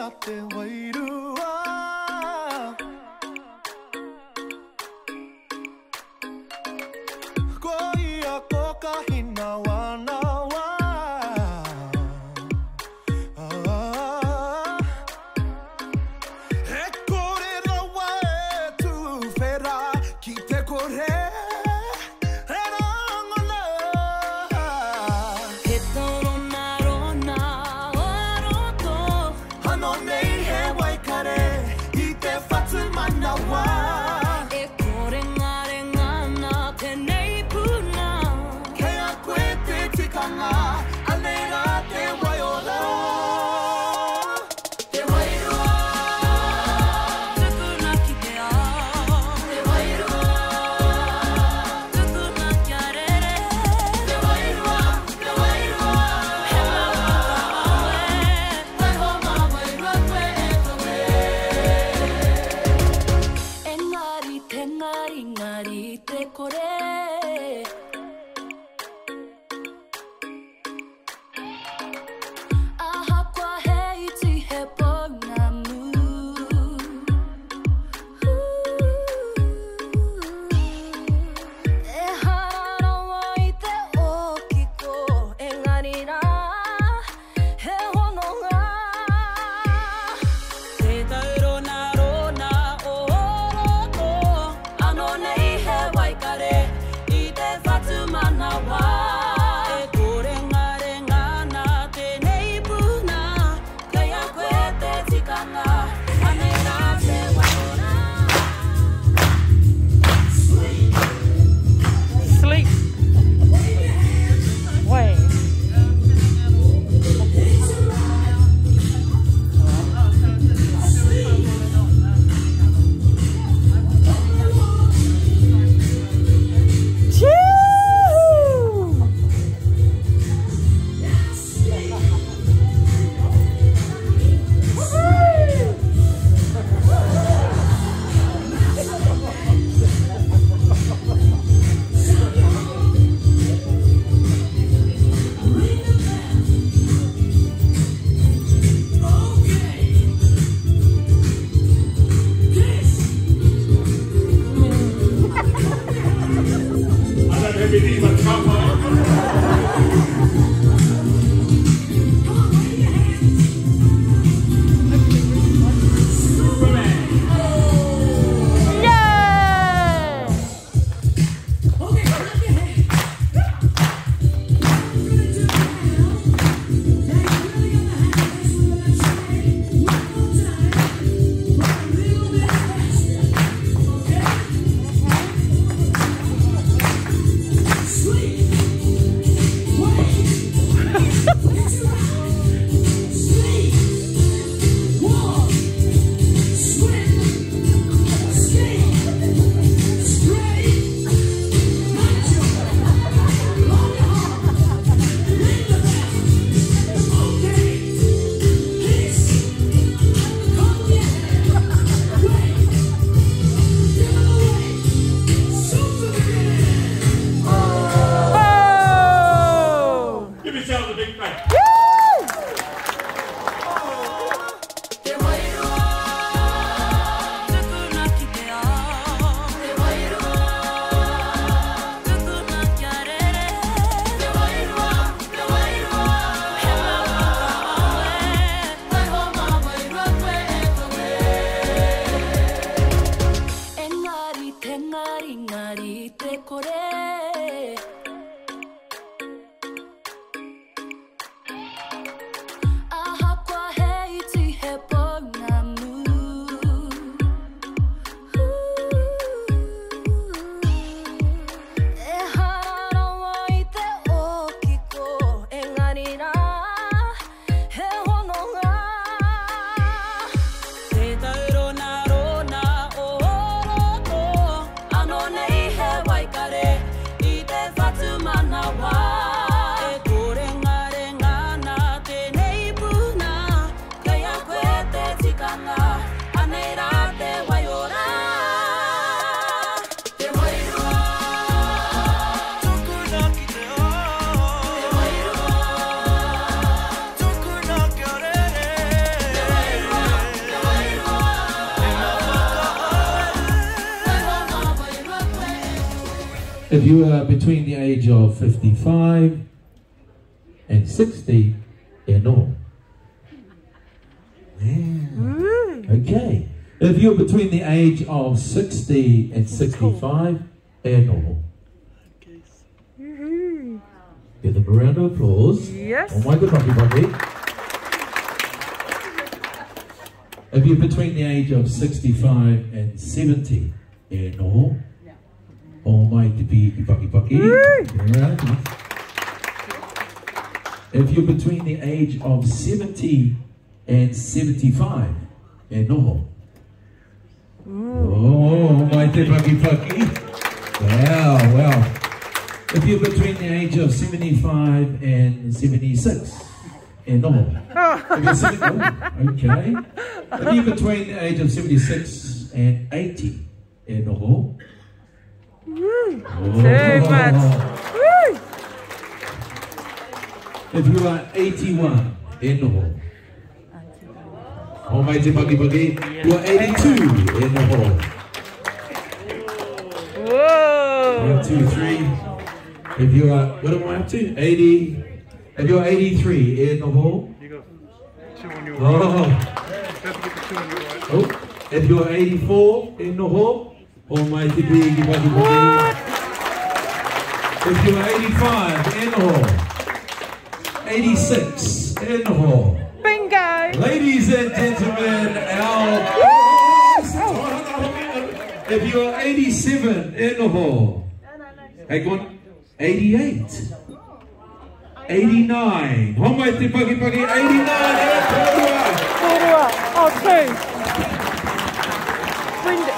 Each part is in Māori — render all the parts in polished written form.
Te Wairua. Ko ia ko kahina wana wa. E kore rawa e tu whera ki te kore. If you are between the age of 55 and 60, e noho. Yeah. Okay. If you're between the age of 60 and 65, e noho. Give them a round of applause. Yes. Oh my good everybody. If you're between the age of 65 and 70, e noho. Oh my te paki. If you're between the age of 70 and 75, e noho. Oh my te paki. Wow. If you're between the age of 75 and 76, e noho. If you're okay. If you're between the age of 76 and 80, e noho. If you are 81, e noho. Oh my te paki. You are 82, e noho. 1, 2, 3. If you are, what am I up to? 80. If you're 83, e noho. You got 2 on your right. Oh. You have to get the 2 on your right. Oh. If you're 84, e noho. Oh my te paki. If you're 85, e noho. 86, e noho. Bingo! Ladies and gentlemen, if you're 87, e noho. Hey, go on. 88. 89. How much te paki? 89. Oh, 2. Bring it.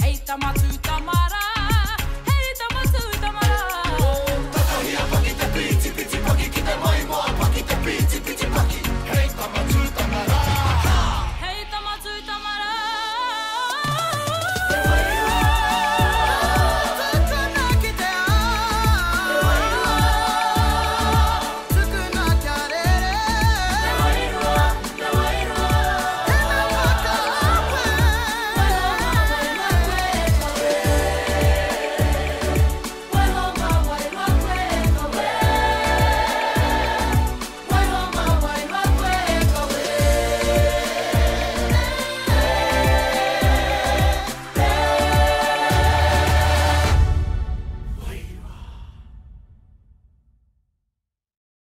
Hey, tama tu tama